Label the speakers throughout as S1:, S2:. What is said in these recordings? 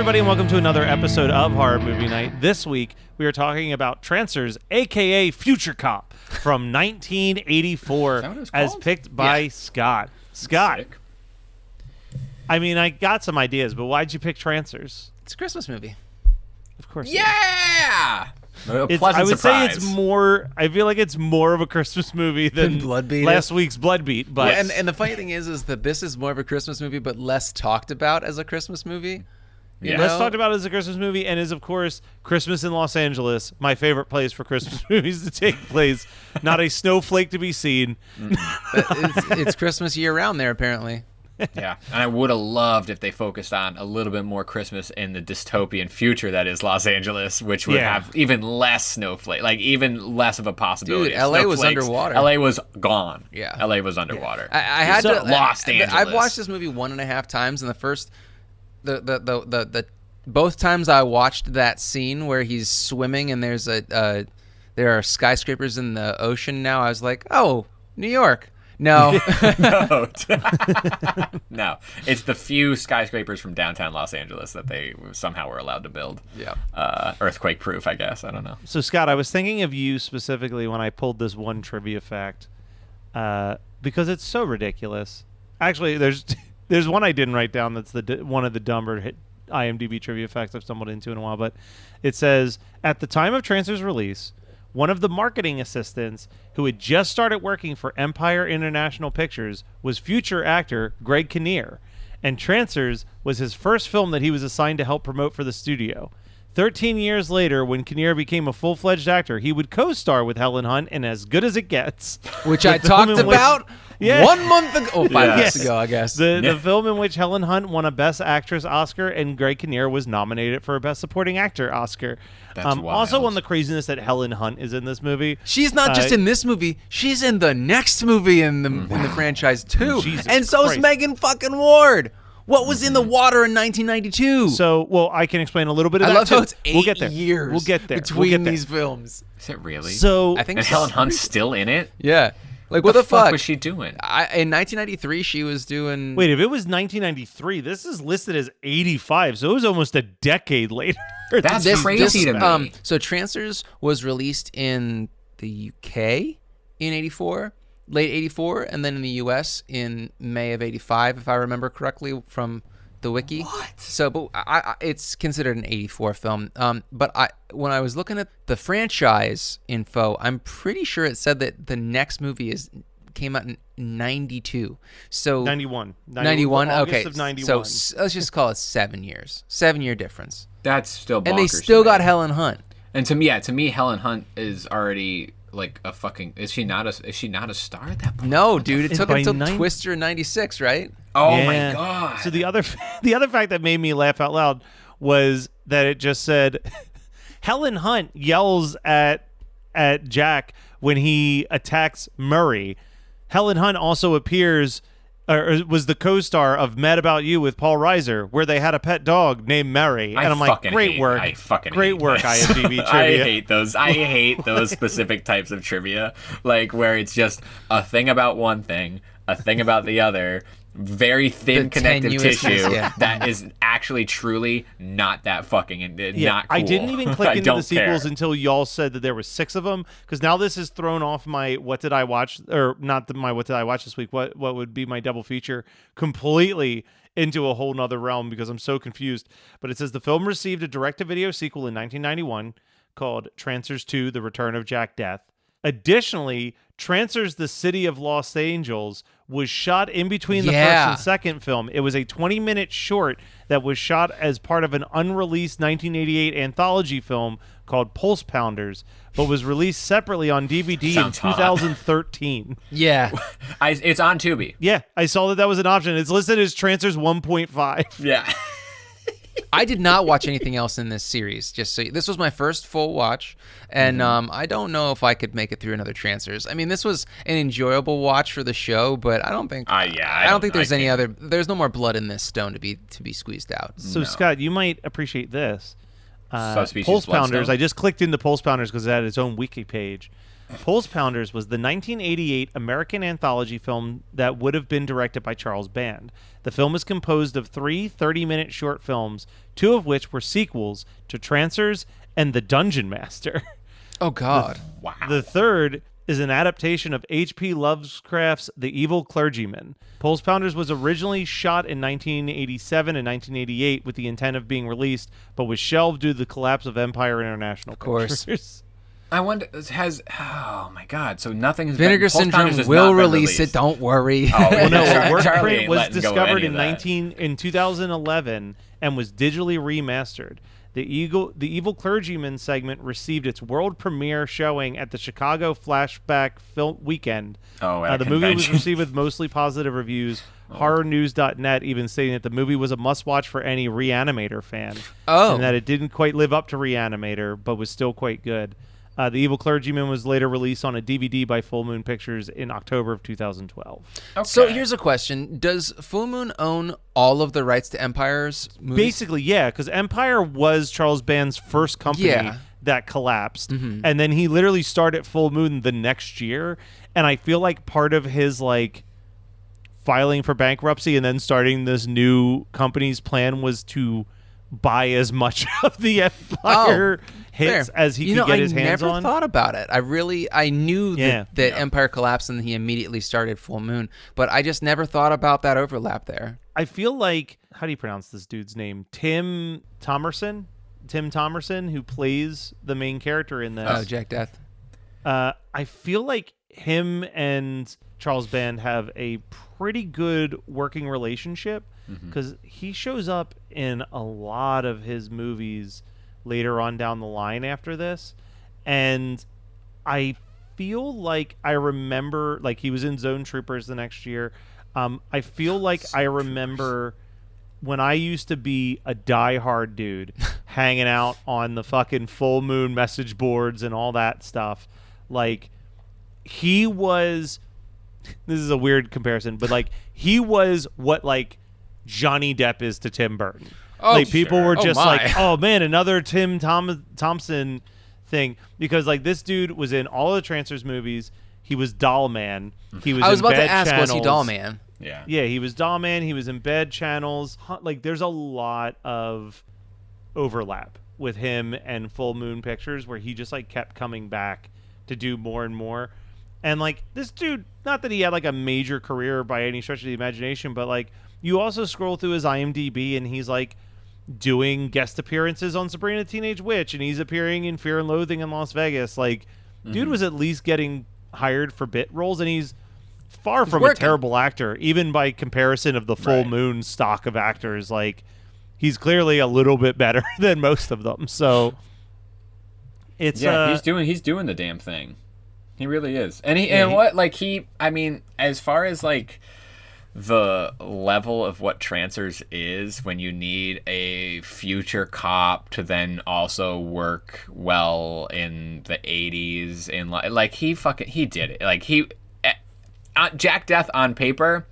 S1: everybody, and welcome to another episode of Horror Movie Night. This week, we are talking about Trancers, a.k.a. Future Cop, from 1984, as picked by Scott. Scott,
S2: Sick.
S1: I mean, I got some ideas, but why'd you pick Trancers?
S3: It's a Christmas movie.
S1: Of course.
S2: Yeah!
S1: I would say it's more. I feel like it's more of a Christmas movie than
S3: Bloodbeat
S1: last week's Bloodbeat. But
S3: yeah, and the funny thing is that this is more of a Christmas movie, but less talked about as a Christmas movie.
S2: Yeah.
S1: Let's talk about it as a Christmas movie, and is of course Christmas in Los Angeles, my favorite place for Christmas movies to take place. Not a snowflake to be seen.
S3: It's Christmas year round there, apparently.
S2: Yeah, and I would have loved if they focused on a little bit more Christmas in the dystopian future that is Los Angeles, which would have even less snowflake, like even less of a possibility.
S3: Dude, LA was underwater.
S2: LA was gone.
S3: Yeah.
S2: LA was underwater.
S3: I had to
S2: Los Angeles.
S3: I've watched this movie 1.5 times, and the first, the both times I watched that scene where he's swimming and there's there are skyscrapers in the ocean now. I was like, oh, New York. No.
S2: No. It's the few skyscrapers from downtown Los Angeles that they somehow were allowed to build.
S3: Yeah.
S2: Earthquake proof, I guess. I don't know.
S1: So, Scott, I was thinking of you specifically when I pulled this one trivia fact because it's so ridiculous. Actually, there's one I didn't write down that's one of the dumber IMDb trivia facts I've stumbled into in a while, but it says, at the time of Trancers' release, one of the marketing assistants who had just started working for Empire International Pictures was future actor Greg Kinnear, and Trancers was his first film that he was assigned to help promote for the studio. 13 years later, when Kinnear became a full-fledged actor, he would co-star with Helen Hunt in As Good as It Gets,
S3: which I talked about 1 month ago. Oh, 5 weeks ago, I guess.
S1: The film in which Helen Hunt won a Best Actress Oscar and Greg Kinnear was nominated for a Best Supporting Actor Oscar.
S2: That's wild.
S1: Also on the craziness that Helen Hunt is in this movie.
S3: She's not just in this movie; she's in the next movie in the franchise too.
S1: Jesus
S3: and so
S1: Christ.
S3: is Megan fucking Ward. What was in the water in 1992?
S1: So, well, I can explain a little bit of
S3: I
S1: that
S3: love
S1: too.
S3: how it's 8
S1: we'll get there.
S3: years
S1: We'll get there.
S3: between these films.
S2: Is it really?
S1: So,
S3: I think
S2: and
S3: so.
S2: Helen Hunt's still in it?
S3: Yeah. Like, what the fuck
S2: was she doing?
S3: In 1993, she was doing...
S1: Wait, if it was 1993, this is listed as 85, so it was almost a decade later.
S2: That's crazy to me.
S3: So Trancers was released in the UK in 84, late 84, and then in the US in May of 85, if I remember correctly from the wiki.
S2: What?
S3: So, but it's considered an 84 film. But when I was looking at the franchise info, I'm pretty sure it said that the next movie came out in 92. So
S1: 91.
S3: 91.
S1: August
S3: Okay.
S1: of 91.
S3: So let's just call it 7 years. 7-year difference.
S2: That's still bonkers.
S3: And they still
S2: to me.
S3: got Helen Hunt.
S2: And to me, Helen Hunt is already like a fucking. Is she not a star at that point?
S3: No, dude. It took
S1: by
S3: until Twister in 96, right?
S2: Oh
S1: Yeah.
S2: my god.
S1: So the other fact that made me laugh out loud was that it just said Helen Hunt yells at Jack when he attacks Murray. Helen Hunt also appears or was the co-star of Mad About You with Paul Reiser, where they had a pet dog named Mary. And I'm like, great work. Great work, IMDb trivia.
S2: I hate those specific types of trivia, like where it's just a thing about one thing, a thing about the other, very thin connective tissue that is actually truly not that fucking not cool.
S1: I didn't even click into the sequels until y'all said that there were 6 of them, because now this has thrown off my what did I watch, or not my what did I watch this week, what would be my double feature completely into a whole nother realm, because I'm so confused. But it says the film received a direct-to-video sequel in 1991 called Trancers 2: The Return of Jack Death. Additionally, Trancers: The City of Los Angeles was shot in between the first and second film. It was a 20-minute short that was shot as part of an unreleased 1988 anthology film called Pulse Pounders, but was released separately on DVD in 2013.
S3: Yeah.
S2: It's on Tubi.
S1: Yeah, I saw that was an option. It's listed as Trancers 1.5.
S2: Yeah.
S3: I did not watch anything else in this series. This was my first full watch, and I don't know if I could make it through another Trancers. I mean, this was an enjoyable watch for the show, but I don't think I don't think there's any other. There's no more blood in this stone to be squeezed out.
S1: So Scott, you might appreciate this.
S2: Subspecies
S1: Pulse
S2: Bloodstone?
S1: Pounders. I just clicked into Pulse Pounders because it had its own wiki page. Pulse Pounders was the 1988 American anthology film that would have been directed by Charles Band. The film is composed of 3 30-minute short films, 2 of which were sequels to Trancers and The Dungeon Master.
S3: Oh, God.
S2: Wow.
S1: The third is an adaptation of H.P. Lovecraft's The Evil Clergyman. Pulse Pounders was originally shot in 1987 and 1988 with the intent of being released, but was shelved due to the collapse of Empire International. Of
S3: course.
S1: Pictures.
S2: I wonder, oh my God, so nothing has
S3: Vinegar
S2: been,
S3: Syndrome will release it, don't worry.
S2: Oh,
S1: Well, no,
S2: Charlie
S1: Workprint
S2: ain't
S1: was
S2: letting go of
S1: discovered
S2: any of
S1: in 2011 and was digitally remastered. The Evil Clergyman segment received its world premiere showing at the Chicago Flashback Film Weekend.
S2: Oh, at a
S1: the movie was
S2: convention.
S1: received with mostly positive reviews. HorrorNews.net even stating that the movie was a must-watch for any Reanimator fan.
S3: Oh.
S1: And that it didn't quite live up to Reanimator, but was still quite good. The Evil Clergyman was later released on a DVD by Full Moon Pictures in October of 2012.
S2: Okay.
S3: So here's a question. Does Full Moon own all of the rights to Empire's movies?
S1: Basically, yeah, because Empire was Charles Band's first company that collapsed.
S3: Mm-hmm.
S1: And then he literally started Full Moon the next year. And I feel like part of his, like, filing for bankruptcy and then starting this new company's plan was to buy as much of the Empire hits as he could get his hands on.
S3: I never thought about it. I knew that
S2: Yeah.
S3: Empire collapsed and he immediately started Full Moon, but I just never thought about that overlap there.
S1: I feel like, how do you pronounce this dude's name? Tim Thomerson, who plays the main character in this.
S3: Oh, Jack Death.
S1: I feel like him and Charles Band have a pretty good working relationship because he shows up in a lot of his movies later on down the line after this. And I feel like I remember, like, he was in Zone Troopers the next year. I feel like I remember when I used to be a diehard dude hanging out on the fucking Full Moon message boards and all that stuff. Like, he was, this is a weird comparison, but like, he was what like Johnny Depp is to Tim Burton.
S3: Oh,
S1: like, people were just
S3: my.
S1: like, oh man, another Thompson thing, because like this dude was in all of the Trancers movies. He was Doll Man. He was.
S3: I was
S1: in
S3: about to
S1: Bad
S3: ask,
S1: Channels.
S3: was he Doll Man?
S2: Yeah.
S1: Yeah, he was Doll Man. He was in Bed Channels. Like, there's a lot of overlap with him and Full Moon Pictures where he just like kept coming back to do more and more. And like, this dude, not that he had like a major career by any stretch of the imagination, but like, you also scroll through his IMDb and he's like doing guest appearances on Sabrina the Teenage Witch, and he's appearing in Fear and Loathing in Las Vegas. Like, dude was at least getting hired for bit roles, and he's far from
S3: working.
S1: a terrible actor, even by comparison of the Full Moon stock of actors. Like, he's clearly a little bit better than most of them. So it's
S2: he's doing the damn thing. He really is. And I mean, as far as like the level of what Trancers is, when you need a future cop to then also work well in the 80s, and like he did it. Like, Jack Death on paper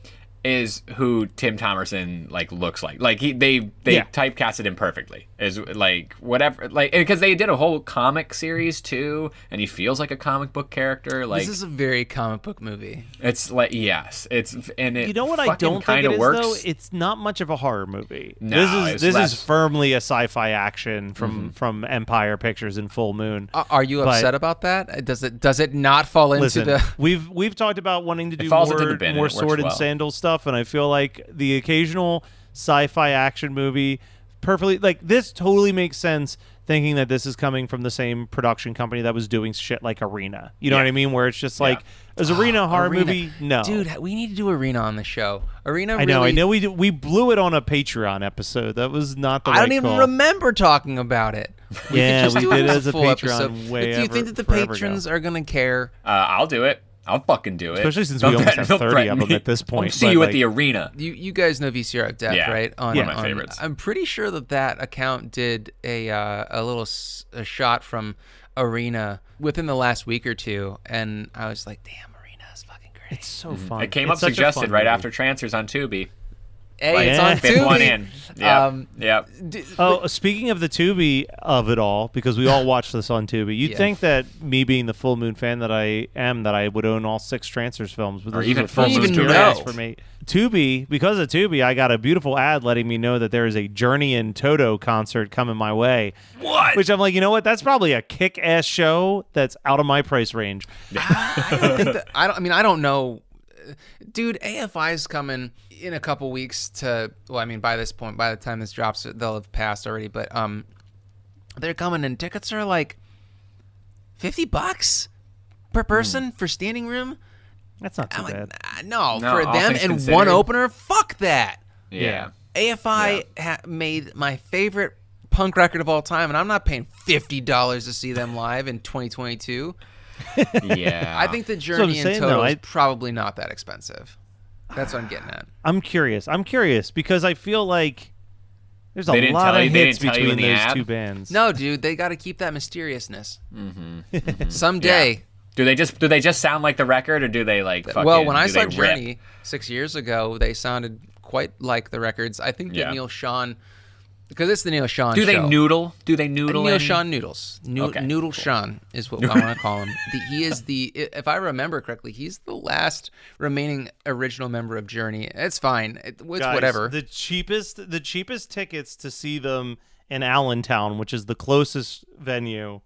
S2: is who Tim Thomerson like looks like. Like, they typecasted him perfectly. Is like whatever, like, because they did a whole comic series too, and he feels like a comic book character. Like,
S3: This is a very comic book movie.
S2: it's like, yes, it's, and it,
S1: you know what I don't think it is,
S2: works.
S1: though? It's not much of a horror movie.
S2: No,
S1: this is firmly a sci-fi action from Empire Pictures and Full Moon.
S3: Are you upset about that? Does it not fall into
S1: Listen,
S3: the?
S1: we've talked about wanting to do
S2: falls into the bin, and
S1: more
S2: it works
S1: sword and
S2: well.
S1: sandal stuff, and I feel like the occasional sci-fi action movie perfectly, like, this totally makes sense, thinking that this is coming from the same production company that was doing shit like Arena. You know what I mean? Where it's just like, is Arena a horror
S3: Arena.
S1: movie? No.
S3: Dude, we need to do Arena on the show. Arena.
S1: I know we blew it on a Patreon episode. That was not the
S3: I
S1: right
S3: don't even
S1: call.
S3: remember talking about it. We
S1: Yeah,
S3: could just
S1: we
S3: do
S1: did
S3: it
S1: as a
S3: full
S1: Patreon
S3: episode.
S1: way
S3: Do you think that the
S1: forever
S3: patrons
S1: ago.
S3: are gonna care?
S2: I'll do it. I'll fucking do it.
S1: Especially since we almost have 30 of them at this point.
S2: I'll see
S1: but,
S2: you
S1: like,
S2: at the arena.
S3: You guys know VCR of Death,
S2: Yeah.
S3: right?
S2: One of my favorites.
S3: I'm pretty sure that account did a little shot from Arena within the last week or two, and I was like, damn, Arena is fucking great.
S1: It's so fun.
S2: It came
S1: It's
S2: up
S1: such a
S2: suggested
S1: fun
S2: right
S1: movie.
S2: after Trancers on Tubi.
S3: Hey, it's on
S2: fifth one in. Yep.
S1: Speaking of the Tubi of it all, because we all watch this on Tubi, you'd think that me being the full moon fan that I am, that I would own all 6 Trancers films. But
S2: or
S1: this
S2: even
S1: is a
S2: full
S1: first
S2: moon
S1: experience for me. Tubi, because of Tubi, I got a beautiful ad letting me know that there is a Journey and Toto concert coming my way.
S2: What?
S1: Which I'm like, you know what? That's probably a kick-ass show that's out of my price range.
S3: I don't think that. I don't know. Dude, AFI is coming in a couple weeks to. Well, I mean, by this point, by the time this drops, they'll have passed already. But they're coming, and tickets are like $50 per person for standing room.
S1: That's not too bad.
S3: No,
S2: No,
S3: for
S2: all
S3: them
S2: things
S3: and
S2: considered.
S3: one opener, fuck that.
S2: Yeah.
S3: AFI made my favorite punk record of all time, and I'm not paying $50 to see them live in 2022.
S2: Yeah.
S3: I think the Journey
S1: saying,
S3: in total
S1: though,
S3: is probably not that expensive. That's what I'm getting at.
S1: I'm curious because I feel like there's a
S2: They didn't
S1: lot
S2: tell
S1: of
S2: you- they
S1: hits
S2: didn't tell you
S1: between
S2: in the
S1: those
S2: ad?
S1: 2 bands.
S3: No, dude, they got to keep that mysteriousness. Someday.
S2: Do they just sound like the record, or do they like? Fucking,
S3: Well, when I
S2: do
S3: saw
S2: they rip?
S3: Journey 6 years ago, they sounded quite like the records. I think that
S2: Yeah.
S3: Neil Sean, because it's the Neil Sean
S2: Do
S3: show.
S2: they noodle? Do they noodle?
S3: Neil
S2: in?
S3: Sean Noodles.
S2: Okay,
S3: Noodle Sean is what I want to call him. He is if I remember correctly, he's the last remaining original member of Journey. It's fine. It's
S1: Guys,
S3: whatever.
S1: The cheapest tickets to see them in Allentown, which is the closest venue,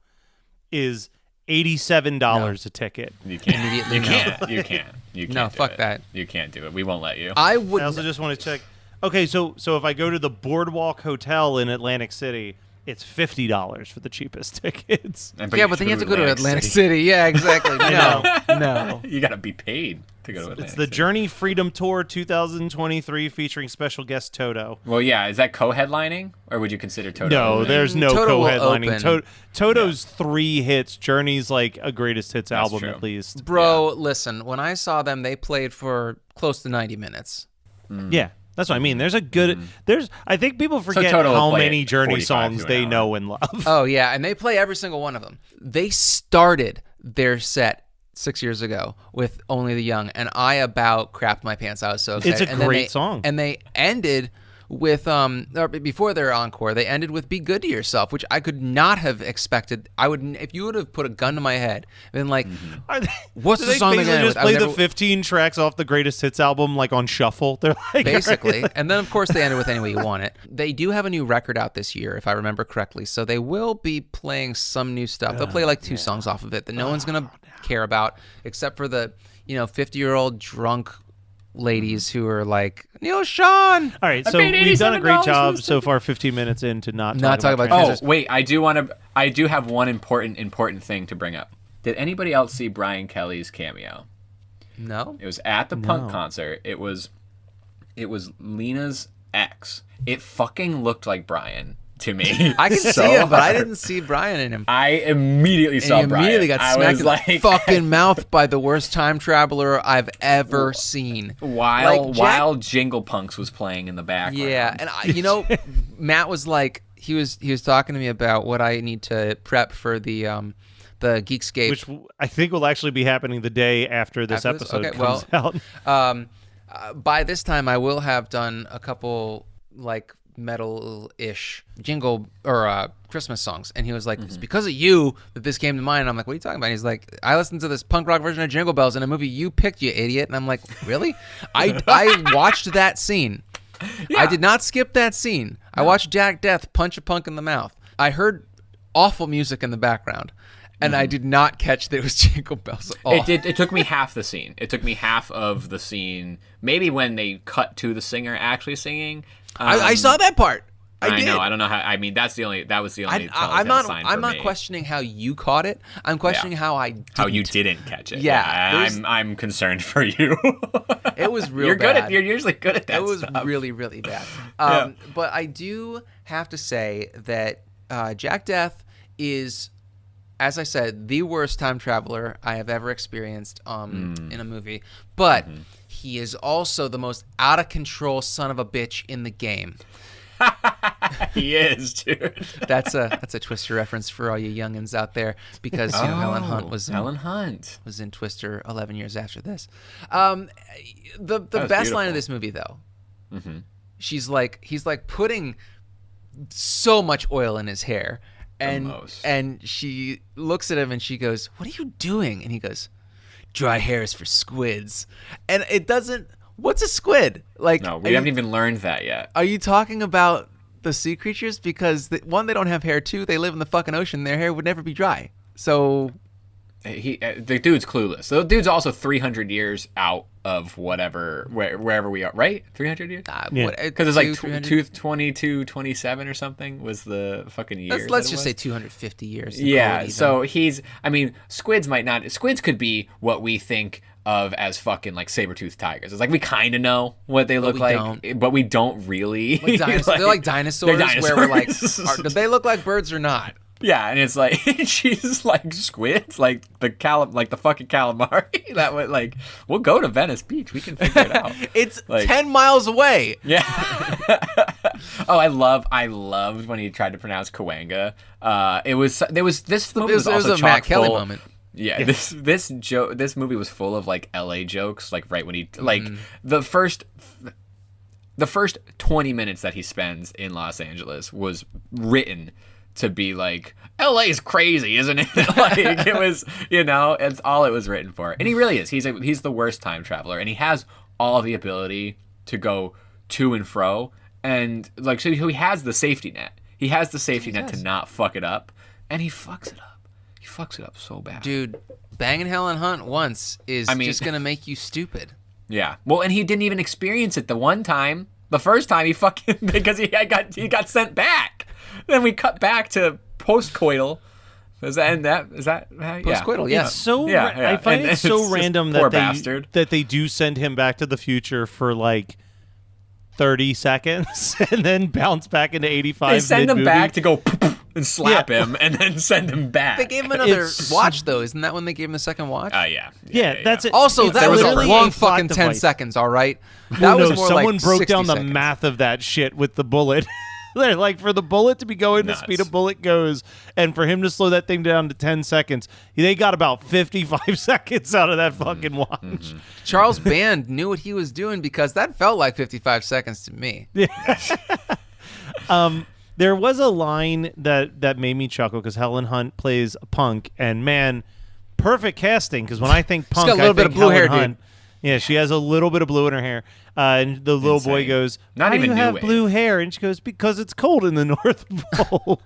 S1: is $87 a ticket.
S2: You can't.
S3: Immediately
S2: You
S3: no.
S2: can't. You can't. You can't.
S3: No,
S2: do
S3: fuck
S2: it.
S3: that.
S2: You can't do it. We won't let you.
S3: I would.
S1: I also just want to check. Okay, so if I go to the Boardwalk Hotel in Atlantic City, it's $50 for the cheapest tickets.
S2: But
S3: but then you have to go to Atlantic City. Yeah, exactly. No.
S2: You gotta be paid to go to Atlantic
S1: It's the
S2: City.
S1: Journey Freedom Tour 2023 featuring special guest Toto.
S2: Well, yeah. Is that co-headlining, or would you consider Toto?
S1: No,
S2: opening?
S1: there's no
S3: Toto will
S1: co-headlining.
S3: open.
S1: Toto's 3 hits. Journey's like a greatest hits
S2: That's
S1: album
S2: true.
S1: at least.
S3: Bro, listen. When I saw them, they played for close to 90 minutes.
S1: Yeah, that's what I mean. There's a good. I think people forget
S2: Toto will
S1: how
S2: play
S1: many
S2: it
S1: Journey
S2: 45
S1: songs
S2: to an
S1: they
S2: hour.
S1: know and love.
S3: Oh yeah, and they play every single one of them. They started their set 6 years ago with Only the Young, and I about crapped my pants. I was so excited.
S1: It's a
S3: And then
S1: great song.
S3: And they ended with or before their encore, they ended with "Be Good to Yourself," which I could not have expected. I would, if you would have put a gun to my head, been like, "What's
S1: Do
S3: the
S1: they
S3: song
S1: basically
S3: again?"
S1: just play the 15 tracks off the greatest hits album like on shuffle? They're like
S3: Basically. And then, of course, they ended with Any Way You Want It. They do have a new record out this year, if I remember correctly. So they will be playing some new stuff. They'll play like 2 songs off of it that no one's going to care about, except for the 50-year-old drunk ladies who are like, Neil Sean.
S1: All right, so we've done a great job so far, 15 minutes in to not talk about
S3: Trancers.
S2: Oh, wait, I do have one important thing to bring up. Did anybody else see Brian Kelly's cameo?
S3: No.
S2: It was at the punk concert. It was Lena's ex. It fucking looked like Brian to me.
S3: I can see him, but I didn't see Brian in him.
S2: I immediately
S3: And
S2: saw
S3: he
S2: Brian.
S3: immediately got
S2: I
S3: smacked
S2: was
S3: in
S2: like,
S3: the fucking mouth by the worst time traveler I've ever seen.
S2: while Jingle Punks was playing in the background.
S3: Yeah, and Matt was like, he was talking to me about what I need to prep for the Geekscape.
S1: which I think will actually be happening the day after this
S3: After this?
S1: episode
S3: Okay,
S1: comes out.
S3: By this time, I will have done a couple like metal-ish jingle or Christmas songs, and he was like, "It's because of you that this came to mind." And I'm like, "What are you talking about?" And he's like, "I listened to this punk rock version of Jingle Bells in a movie you picked, you idiot." And I'm like, "Really?" I watched that scene. I did not skip that scene. I watched Jack Death punch a punk in the mouth. I heard awful music in the background. And I did not catch that it was Jingle Bells at all.
S2: It took me half the scene. It took me half of the scene. Maybe when they cut to the singer actually singing.
S3: I saw that part. I did.
S2: know. I don't know how. I mean, that was the only.
S3: I'm not questioning how you caught it. I'm questioning how I didn't.
S2: How you didn't catch it.
S3: Yeah,
S2: I'm concerned for you.
S3: It was real
S2: You're
S3: bad.
S2: good at. You're usually good at that.
S3: It was
S2: stuff.
S3: really, really bad. But I do have to say that Jack Death is, as I said, the worst time traveler I have ever experienced in a movie. But he is also the most out of control son of a bitch in the game.
S2: He is, dude.
S3: That's a Twister reference for all you youngins out there, because Helen Hunt was in Twister 11 years after this. The best line of this movie, though, he's like putting so much oil in his hair, and she looks at him and she goes, "What are you doing?" And he goes, "Dry hair is for squids." And it doesn't. What's a squid? Like,
S2: no, we haven't even learned that yet.
S3: Are you talking about the sea creatures? Because one, they don't have hair. Two, they live in the fucking ocean. Their hair would never be dry. So
S2: the dude's clueless. The dude's also 300 years out of wherever we are, right? 300 years? Because it's like 222, 27 or something was the fucking year.
S3: Let's just say 250 years.
S2: Yeah, so squids could be what we think of as fucking like saber-toothed tigers. It's like we kind of know what they look like, but we don't really.
S3: They're like dinosaurs. Where we're like, do they look like birds or not?
S2: Yeah, and it's like she's like squids, like the fucking calamari. That would like we'll go to Venice Beach. We can figure it out.
S3: It's like 10 miles away.
S2: Yeah. Oh, I loved when he tried to pronounce Cahuenga. This movie was also
S3: a Matt Kelly moment.
S2: Yeah, this movie was full of like LA jokes, like right when he like the first 20 minutes that he spends in Los Angeles was written to be like, LA is crazy, isn't it? Like it was, it's all it was written for. And he really is. He's the worst time traveler, and he has all the ability to go to and fro, and like so he has the safety net. He has the safety net to not fuck it up, and he fucks it up. He fucks it up so bad.
S3: Dude, banging Helen Hunt once is just going to make you stupid.
S2: Yeah. Well, and he didn't even experience it the one time. The first time he fucking, because he got sent back. Then we cut back to post-coital. Is that
S3: post-coital? Yeah.
S1: It's so I find it so random that they do send him back to the future for like 30 seconds and then bounce back into 85.
S2: They send him back to go and slap him and then send him back.
S3: They gave him another watch though. Isn't that when they gave him the second watch?
S1: Yeah, that's it.
S3: Also, that was a long fucking 10 seconds, all right? That was more
S1: someone
S3: like
S1: broke down
S3: seconds.
S1: The math of that shit with the bullet. They're like, for the bullet to be going the speed a bullet goes, and for him to slow that thing down to 10 seconds, they got about 55 seconds out of that fucking watch. Mm-hmm.
S3: Charles Band knew what he was doing because that felt like 55 seconds to me.
S1: Yeah. There was a line that made me chuckle because Helen Hunt plays a punk, and man, perfect casting because when I think punk,
S3: she's got a little bit of blue
S1: Helen
S3: hair,
S1: Hunt.
S3: dude.
S1: Yeah, she has a little bit of blue in her hair. And the little boy goes, "Why do you have blue hair?" And she goes, "Because it's cold in the North Pole."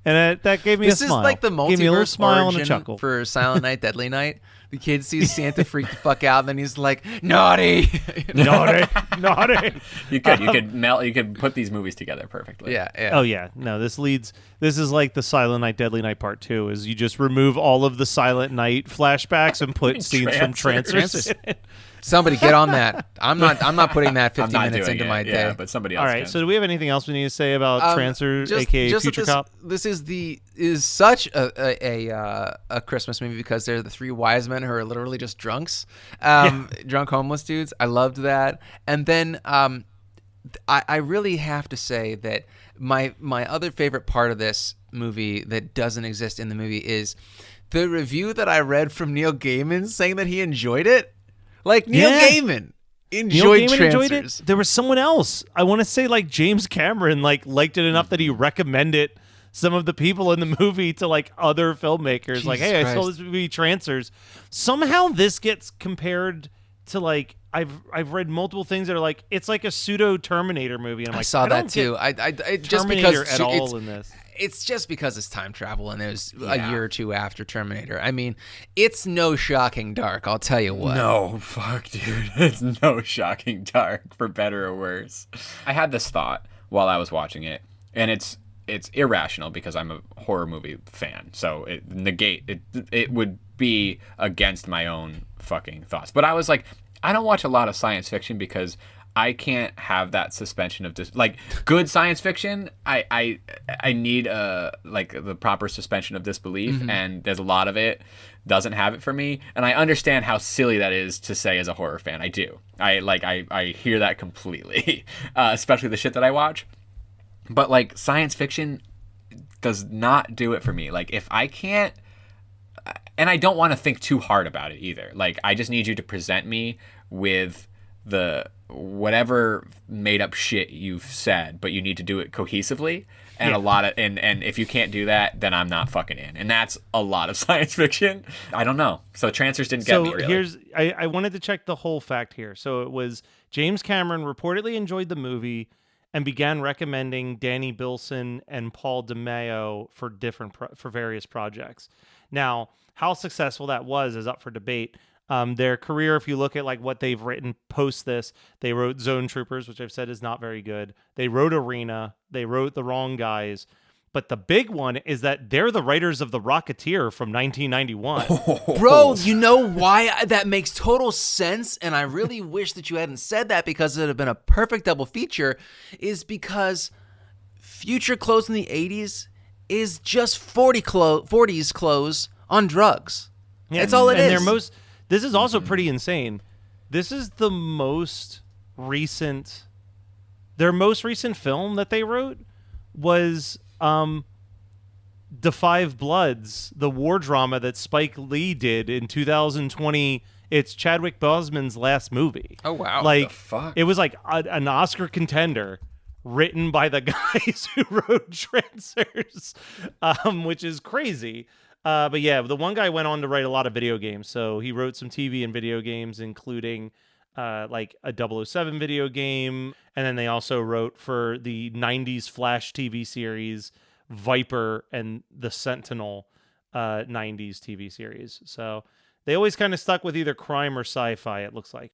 S1: And that gave me a smile.
S3: This is like the multiverse
S1: gave me a little smile and a
S3: origin
S1: chuckle.
S3: For Silent Night, Deadly Night. The kid sees Santa freak the fuck out, and then he's like, "Naughty,
S1: naughty."
S2: You could put these movies together perfectly.
S3: Yeah.
S1: Oh yeah. No, this is like the Silent Night, Deadly Night Part 2. Is you just remove all of the Silent Night flashbacks and put scenes from Trancers.
S3: Somebody get on that. I'm not putting that 50 minutes into my day.
S2: Yeah, but somebody else.
S1: All right.
S2: Can.
S1: So do we have anything else we need to say about Trancers, aka Future Cop?
S3: This is such a Christmas movie because they're the three wise men who are literally just drunks, drunk homeless dudes. I loved that. And then I really have to say that my other favorite part of this movie that doesn't exist in the movie is the review that I read from Neil Gaiman saying that he enjoyed it. Like Neil Gaiman enjoyed Trancers.
S1: There was someone else. I want to say like James Cameron liked it enough that he recommended some of the people in the movie to like other filmmakers.
S3: Jesus
S1: Hey,
S3: Christ.
S1: I saw this movie Trancers. Somehow this gets compared to like I've read multiple things that are like it's like a pseudo Terminator movie. And I'm
S3: I
S1: like,
S3: saw that too. Just because
S1: at all in this.
S3: It's just because it's time travel and it was a year or two after Terminator. I mean, it's no shocking dark, I'll tell you what.
S2: No, fuck, dude. It's no shocking dark, for better or worse. I had this thought while I was watching it, and it's irrational because I'm a horror movie fan. So it would be against my own fucking thoughts. But I was like, I don't watch a lot of science fiction because I can't have that suspension of like good science fiction. I need the proper suspension of disbelief, and there's a lot of it doesn't have it for me. And I understand how silly that is to say as a horror fan. I do. I hear that completely, especially the shit that I watch. But like science fiction does not do it for me. Like if I can't, and I don't want to think too hard about it either. Like I just need you to present me with whatever made up shit you've said, but you need to do it cohesively. And a lot of and if you can't do that, then I'm not fucking in. And that's a lot of science fiction. I don't know. So Trancers didn't get me really.
S1: I wanted to check the whole fact here. So it was James Cameron reportedly enjoyed the movie and began recommending Danny Bilson and Paul DeMeo for various projects. Now, how successful that was is up for debate. Their career, if you look at like what they've written post this, they wrote Zone Troopers, which I've said is not very good. They wrote Arena. They wrote The Wrong Guys. But the big one is that they're the writers of The Rocketeer from 1991.
S3: Bro, you know why that makes total sense? And I really wish that you hadn't said that because it would have been a perfect double feature, is because Future Clothes in the 80s is just 40s clothes on drugs. Yeah, that's all it is.
S1: This is also pretty insane. This is their most recent film that they wrote was The Five Bloods, the war drama that Spike Lee did in 2020. It's Chadwick Boseman's last movie.
S3: Oh, wow.
S1: Like,
S2: the fuck?
S1: It was like an Oscar contender written by the guys who wrote Trancers, which is crazy. But yeah, the one guy went on to write a lot of video games. So he wrote some TV and video games, including like a 007 video game. And then they also wrote for the 90s Flash TV series, Viper, and the Sentinel 90s TV series. So they always kind of stuck with either crime or sci-fi, it looks like.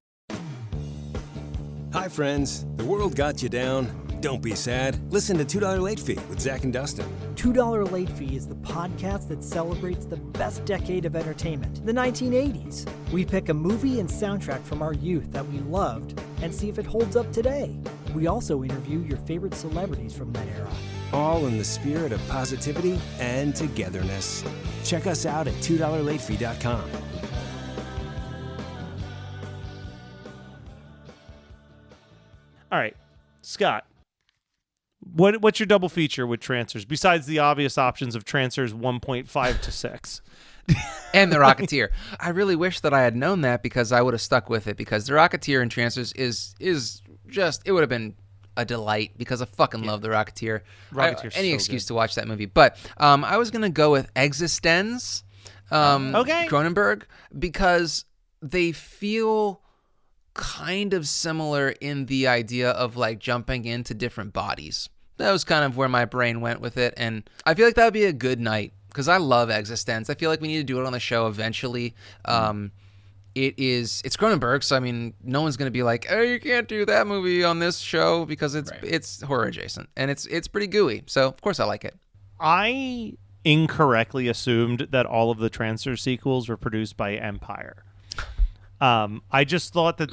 S4: Hi, friends. The world got you down. Don't be sad. Listen to $2 Late Fee with Zach and Dustin.
S5: $2 Late Fee is the podcast that celebrates the best decade of entertainment, the 1980s. We pick a movie and soundtrack from our youth that we loved and see if it holds up today. We also interview your favorite celebrities from that era.
S4: All in the spirit of positivity and togetherness. Check us out at $2latefee.com.
S1: All right, Scott. What's your double feature with Trancers, besides the obvious options of Trancers 1.5 to 6?
S3: And The Rocketeer. I really wish that I had known that because I would have stuck with it, because The Rocketeer and Trancers is just, it would have been a delight because I fucking love The Rocketeer. Any excuse to watch that movie. But I was going to go with Existenz, Cronenberg, because they feel kind of similar in the idea of like jumping into different bodies. That was kind of where my brain went with it, and I feel like that would be a good night because I love Existenz. I feel like we need to do it on the show eventually. It's Cronenberg, so I mean, no one's gonna be like, "Oh, you can't do that movie on this show," because it's horror adjacent and it's pretty gooey. So of course I like it.
S1: I incorrectly assumed that all of the Trancers sequels were produced by Empire. I just thought that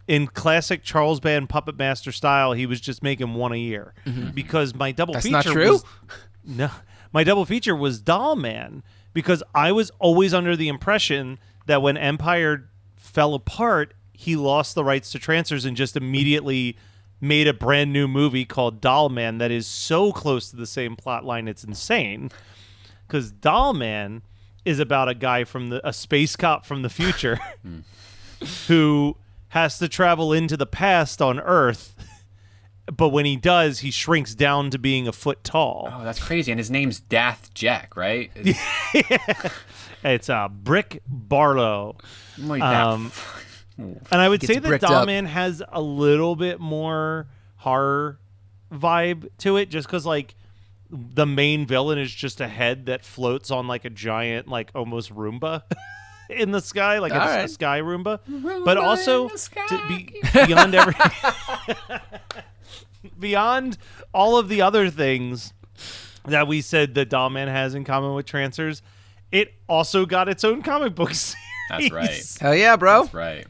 S1: in classic Charles Band Puppet Master style, he was just making one a year. Mm-hmm. Because my double feature
S3: That's not true?
S1: My double feature was Doll Man, because I was always under the impression that when Empire fell apart, he lost the rights to Trancers and just immediately made a brand new movie called Doll Man that is so close to the same plot line, it's insane. Because Doll Man is about a guy a space cop from the future who has to travel into the past on Earth, but when he does, he shrinks down to being a foot tall.
S2: Oh, that's crazy. And his name's Dath Jack, right?
S1: It's Brick Barlow.
S2: Like
S1: and I would say that Doll Man has a little bit more horror vibe to it, just because like the main villain is just a head that floats on like a giant, like almost Roomba in the sky, like a sky Roomba. But also beyond beyond all of the other things that we said that Doll Man has in common with Trancers, it also got its own comic book series.
S2: That's right.
S3: Hell yeah, bro.
S2: That's right.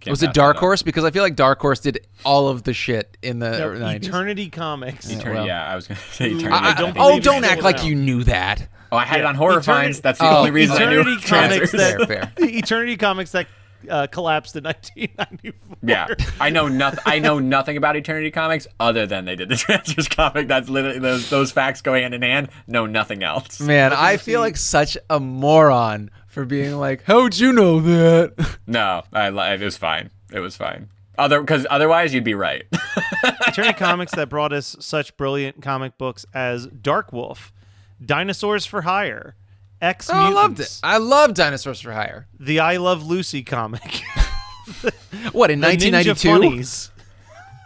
S3: Was it Dark Horse? Because I feel like Dark Horse did all of the shit in the 90s.
S1: Eternity Comics.
S2: Yeah, I was going to say Eternity.
S3: Don't act like you knew that.
S2: Oh, I had it on Horror Finds. That's the only reason I knew Trancers.
S3: Fair.
S1: Eternity Comics that collapsed in 1994.
S2: Yeah, I know nothing about Eternity Comics other than they did the Trancers comic. That's literally those facts go hand in hand. Know nothing else.
S3: Man, I feel like such a moron for being like, how'd you know that?
S2: No, it was fine. It was fine. Because otherwise you'd be right.
S1: Eternity Comics that brought us such brilliant comic books as Dark Wolf, Dinosaurs for Hire, X
S3: Oh, I
S1: Mutants.
S3: loved it. I love Dinosaurs for Hire.
S1: The I Love Lucy comic.
S3: What, in
S1: The Ninja
S3: 1992?
S1: Funnies.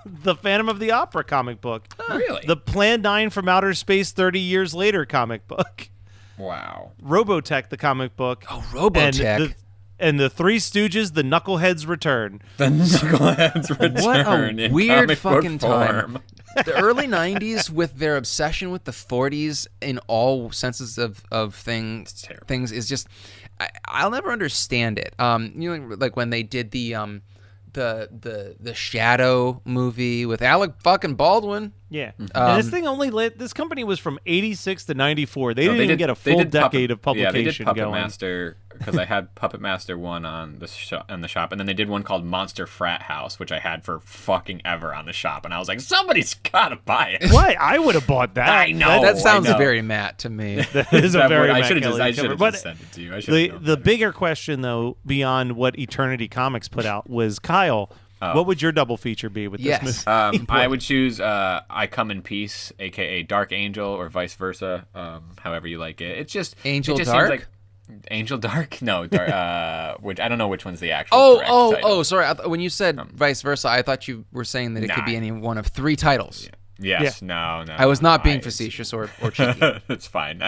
S1: The Phantom of the Opera comic book.
S2: Really?
S1: The Plan 9 from Outer Space 30 Years Later comic book.
S2: Wow.
S1: Robotech, the comic book.
S3: Oh, Robotech.
S1: And the Three Stooges, the Knuckleheads Return.
S2: The Knuckleheads return.
S3: What a
S2: in
S3: weird
S2: comic book
S3: fucking time.
S2: form.
S3: The early 90s with their obsession with the 40s in all senses of things is just I'll never understand it. You know, like when they did the Shadow movie with Alec fucking Baldwin.
S1: Yeah. And this thing this company was from 86 to 94. They didn't even get a full decade of publication
S2: Yeah, they did Puppet
S1: going.
S2: Master because I had Puppet Master 1 on the shop, and then they did one called Monster Frat House, which I had for fucking ever on the shop, and I was like, somebody's gotta buy it.
S1: Why? I would have bought that.
S2: I know.
S3: That sounds
S2: I know.
S3: very Matt to me.
S1: That is a very
S2: I
S1: Matt
S2: should have
S1: Kelly
S2: just
S1: cover.
S2: sent it to you. I
S1: The
S2: should've known
S1: the
S2: better.
S1: bigger question though, beyond what Eternity Comics put out, was Kyle. What would your double feature be with
S3: Yes.
S1: this movie?
S2: I would choose I Come in Peace, aka Dark Angel, or vice versa, however you like it. It's just
S3: Angel
S2: it just
S3: Dark?
S2: Seems like Angel Dark? No, Dark, which I don't know which one's the actual correct title.
S3: Sorry. When you said vice versa, I thought you were saying that it could be any one of 3 titles.
S2: Yes,
S1: Yeah.
S2: no.
S3: I was not being facetious or cheeky.
S2: It's fine.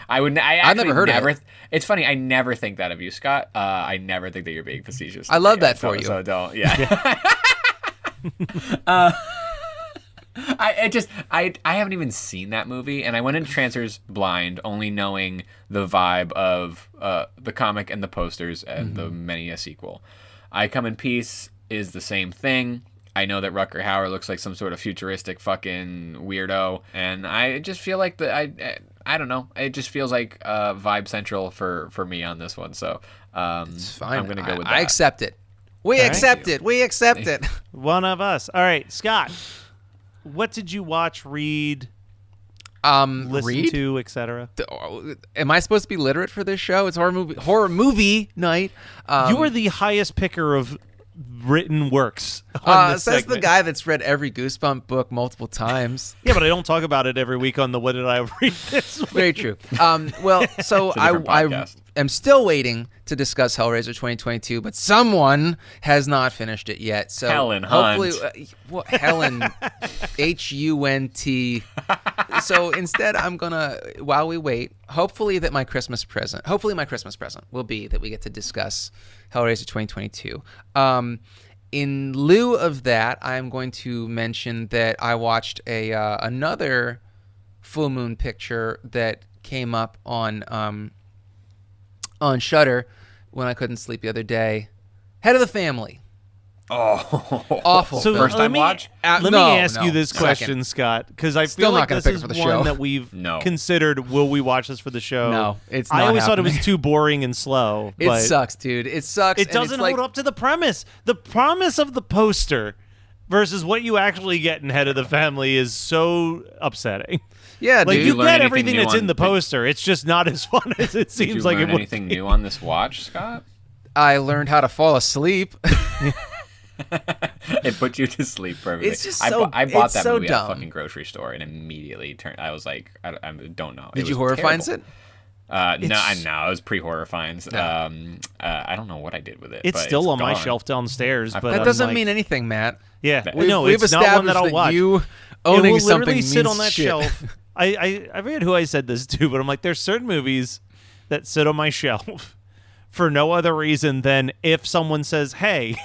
S2: I've
S3: never heard of it.
S2: It's funny. I never think that of you, Scott. I never think that you're being facetious.
S3: I love that for you.
S2: So don't. Yeah. I haven't even seen that movie, and I went into Trancers blind, only knowing the vibe of the comic and the posters and the many a sequel. I Come in Peace is the same thing. I know that Rutger Hauer looks like some sort of futuristic fucking weirdo, and I just feel like I don't know. It just feels like vibe central for me on this one. So
S3: It's fine.
S2: I'm gonna go with that.
S3: I accept it. We accept it. We accept it.
S1: One of us. All right, Scott. What did you watch, read, listen to, etc.?
S3: Am I supposed to be literate for this show? It's horror movie night.
S1: You are the highest picker of written works on this
S3: says
S1: segment.
S3: the guy that's read every Goosebump book multiple times.
S1: Yeah, but I don't talk about it every week on the What Did I Read This Week?
S3: Very true. Well, so
S2: It's a different
S3: I
S2: podcast.
S3: am still waiting to discuss Hellraiser 2022, but someone has not finished it yet. So
S2: Helen Hunt.
S3: hopefully, Helen Hunt. So instead, I'm gonna, while we wait, hopefully my Christmas present will be that we get to discuss Hellraiser 2022. In lieu of that, I'm going to mention that I watched another full moon picture that came up on Shudder when I couldn't sleep the other day. Head of the Family.
S2: Oh,
S3: Awful.
S1: So
S3: film.
S2: First time watch?
S1: Let me ask you this question,
S3: Second.
S1: Scott, because I
S3: Still
S1: feel
S3: not
S1: like
S3: gonna
S1: this
S3: pick it
S1: is
S3: for the
S1: one
S3: show.
S1: that we've
S2: No.
S1: considered. Will we watch this for the show?
S3: No, it's
S1: I
S3: not
S1: always thought it was
S3: happening.
S1: too boring and slow.
S3: It
S1: but
S3: sucks, dude. It sucks.
S1: It
S3: and
S1: doesn't
S3: it's like,
S1: hold up to the premise. The promise of the poster versus what you actually get in Head of the Family is so upsetting.
S3: Yeah,
S1: Like
S3: dude.
S1: you
S2: learn
S1: get
S2: anything
S1: everything
S2: new
S1: that's in
S2: on-
S1: the poster. It's just not as fun as it
S2: Did you
S1: seems like
S2: learn
S1: it would.
S2: anything new on this watch, Scott?
S3: I learned how to fall asleep.
S2: It put you to sleep perfectly.
S3: It's just
S2: I
S3: so-
S2: bought
S3: it's
S2: that
S3: so
S2: movie at
S3: dumb.
S2: a fucking grocery store and immediately turned. I was like, I don't know.
S3: Did
S2: It
S3: you
S2: was
S3: horror
S2: terrible.
S3: finds it?
S2: No, it was pre-horror finds.
S3: Yeah.
S2: I don't know what I did with it.
S1: It's
S2: but
S1: still on my
S2: gone.
S1: shelf downstairs. But
S3: That
S1: I'm
S3: doesn't
S1: like,
S3: mean anything, Matt.
S1: Yeah,
S2: We've-
S1: no,
S3: We've
S1: it's not one
S3: established
S1: that I'll watch.
S3: you
S1: It
S3: owning
S1: will
S3: something
S1: literally sit
S3: means
S1: on that
S3: shit.
S1: shelf. I forget who I said this to, but I'm like, there's certain movies that sit on my shelf for no other reason than if someone says, "Hey,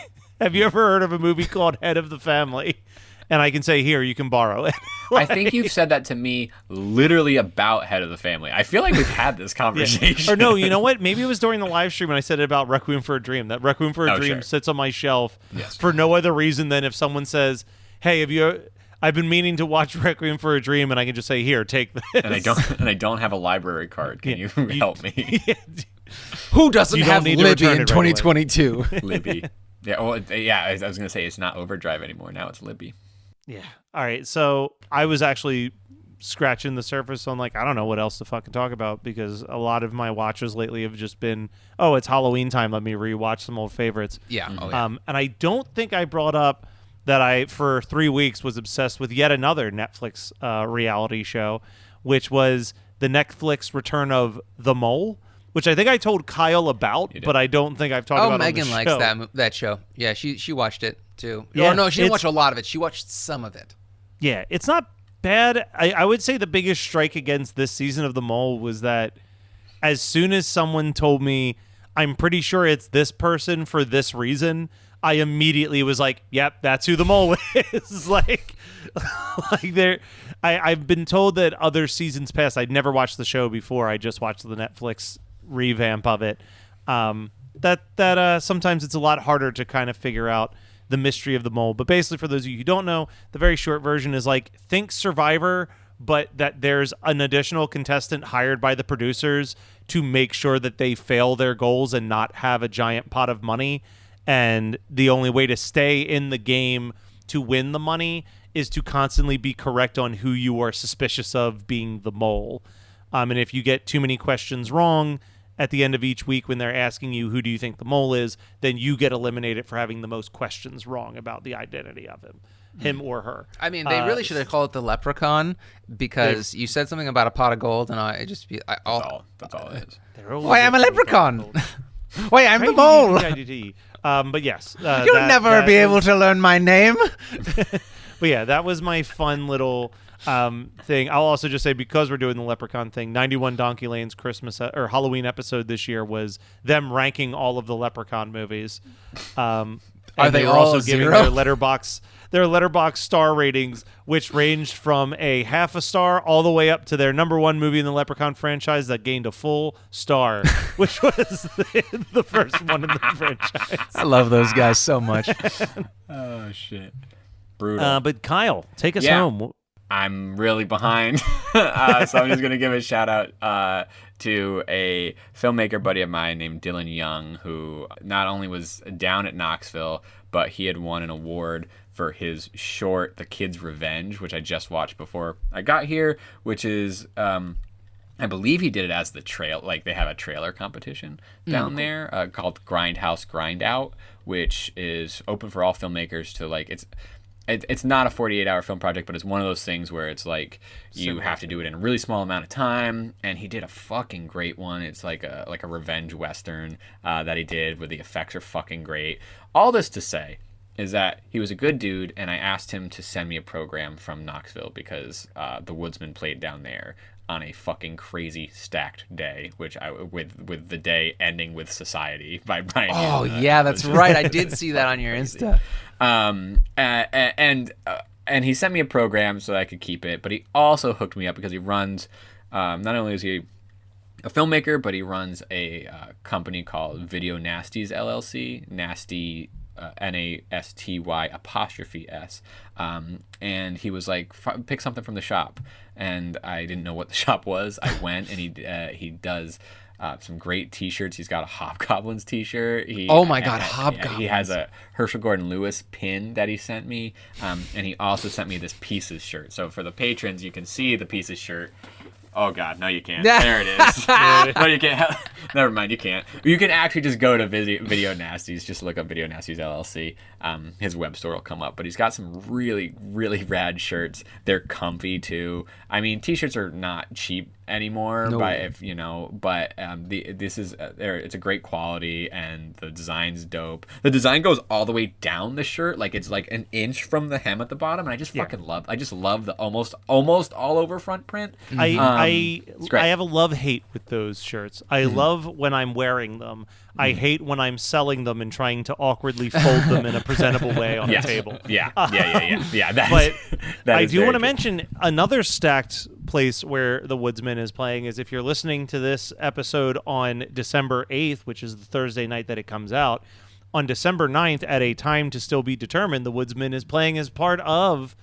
S1: have you ever heard of a movie called Head of the Family?" And I can say, "Here, you can borrow it."
S2: I think you've said that to me literally about Head of the Family. I feel like we've had this conversation.
S1: Or no, you know what? Maybe it was during the live stream when I said it about Requiem for a Dream. That Requiem for a Dream
S2: sure.
S1: sits on my shelf
S2: Yes.
S1: for no other reason than if someone says, "Hey, I've been meaning to watch Requiem for a Dream," and I can just say, "Here, take this."
S2: And I don't have a library card. Can you help me,
S3: Who doesn't
S1: You don't
S3: have
S1: need to
S3: Libby
S1: return
S3: in
S1: it right away.
S3: 2022?
S2: Libby? Yeah. Well, yeah. I was gonna say it's not Overdrive anymore. Now it's Libby.
S1: Yeah. All right. So I was actually scratching the surface on like I don't know what else to fucking talk about, because a lot of my watches lately have just been, oh, it's Halloween time, let me rewatch some old favorites.
S3: Yeah. Oh, yeah.
S1: And I don't think I brought up that I for 3 weeks was obsessed with yet another Netflix reality show, which was the Netflix return of The Mole, which I think I told Kyle about, but I don't think I've talked about.
S3: Megan
S1: on the
S3: likes
S1: show.
S3: that show. Yeah, she watched it too.
S1: Yeah,
S3: Or no, she didn't watch a lot of it. She watched some of it.
S1: Yeah, it's not bad. I would say the biggest strike against this season of The Mole was that as soon as someone told me, I'm pretty sure it's this person for this reason, I immediately was like, yep, that's who The Mole is. like there, I've been told that other seasons past, I'd never watched the show before. I just watched the Netflix revamp of it. That sometimes it's a lot harder to kind of figure out the mystery of The Mole. But basically, for those of you who don't know, the very short version is like, think Survivor, but that there's an additional contestant hired by the producers to make sure that they fail their goals and not have a giant pot of money. And the only way to stay in the game to win the money is to constantly be correct on who you are suspicious of being the mole. And if you get too many questions wrong at the end of each week when they're asking you, who do you think the mole is, then you get eliminated for having the most questions wrong about the identity of him or her.
S3: I mean, they really should have called it the leprechaun, because you said something about a pot of gold, and
S2: That's all it is.
S3: Why, I'm a leprechaun. Why, I'm the mole.
S1: But yes.
S3: You'll never be able to learn my name.
S1: But yeah, that was my fun little thing. I'll also just say, because we're doing the leprechaun thing, 91 Donkey Lane's Christmas or Halloween episode this year was them ranking all of the leprechaun movies.
S3: Are they
S1: were
S3: all
S1: also giving
S3: zero?
S1: their letterbox star ratings, which ranged from a half a star all the way up to their number one movie in the Leprechaun franchise that gained a full star, which was the first one in the franchise.
S3: I love those guys so much.
S2: Oh shit, brutal.
S1: But Kyle, take us home.
S2: I'm really behind, so I'm just gonna give a shout out to a filmmaker buddy of mine named Dylan Young, who not only was down at Knoxville, but he had won an award for his short The Kid's Revenge, which I just watched before I got here, which is I believe he did it as the trail, like they have a trailer competition down there called Grindhouse Grindout, which is open for all filmmakers to like. It's not a 48-hour film project, but it's one of those things where it's like you have to do it in a really small amount of time. And he did a fucking great one. It's like a revenge western that he did, where the effects are fucking great. All this to say is that he was a good dude, and I asked him to send me a program from Knoxville because The Woodsman played down there on a fucking crazy stacked day, which with the day ending with Society by Brian.
S3: Oh yeah, that's right. I did see that on your Insta.
S2: And he sent me a program so I could keep it, but he also hooked me up because he runs. Not only is he a filmmaker, but he runs a company called Video Nasties LLC. Nasty. NASTY''S. And he was like, pick something from the shop. And I didn't know what the shop was. I went, and he does some great t-shirts. He's got a Hobgoblins t-shirt.
S3: Oh my God, Hobgoblins.
S2: He has a Herschel Gordon Lewis pin that he sent me. And he also sent me this Pieces shirt. So for the patrons, you can see the Pieces shirt. Oh God, no you can't. There it is. No you can't. Never mind, you can't. You can actually just go to Video Nasties, just look up Video Nasties LLC. His web store will come up, but he's got some really, really rad shirts. They're comfy too. I mean, t-shirts are not cheap anymore, this is it's a great quality, and the design's dope. The design goes all the way down the shirt, like it's like an inch from the hem at the bottom, and I just fucking love. I just love the almost all over front print.
S1: I have a love-hate with those shirts. I love when I'm wearing them. I hate when I'm selling them and trying to awkwardly fold them in a presentable way on a table.
S2: Yeah.
S1: But I do want to mention another stacked place where The Woodsman is playing is if you're listening to this episode on December 8th, which is the Thursday night that it comes out, on December 9th at a time to still be determined, The Woodsman is playing as part of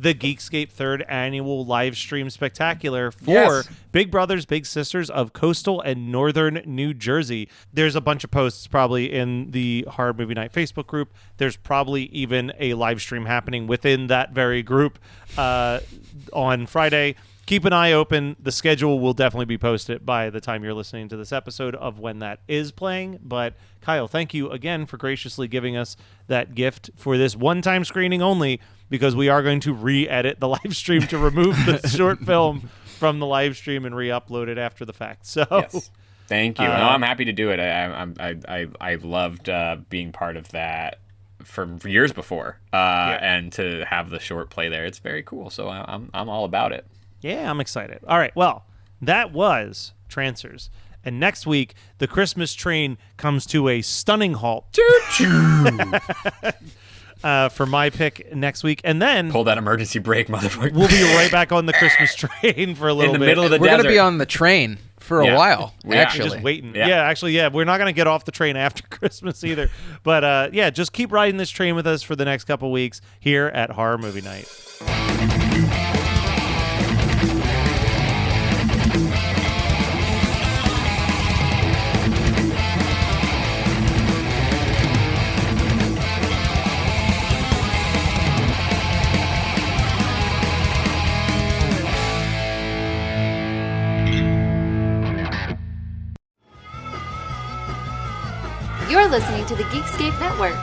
S1: the Geekscape 3rd Annual Live Stream Spectacular for Big Brothers Big Sisters of Coastal and Northern New Jersey. There's a bunch of posts probably in the Horror Movie Night Facebook group. There's probably even a live stream happening within that very group on Friday. keep an eye open. The schedule will definitely be posted by the time you're listening to this episode of when that is playing. But Kyle, thank you again for graciously giving us that gift for this one-time screening only, because we are going to re-edit the live stream to remove the short film from the live stream and re-upload it after the fact. So
S2: yes. Thank you. No, I'm happy to do it. I loved being part of that for years before, and to have the short play there, it's very cool. So I'm all about it.
S1: Yeah, I'm excited. All right, well, that was Trancers. And next week, the Christmas train comes to a stunning halt. For my pick next week. And then
S2: pull that emergency brake, motherfucker.
S1: We'll be right back on the Christmas train for a little bit.
S2: In the middle of the
S3: desert. We're going to be on the train for a while, actually.
S1: Just waiting. Yeah, we're not going to get off the train after Christmas either. But just keep riding this train with us for the next couple weeks here at Horror Movie Night.
S6: You're listening to the Geekscape Network.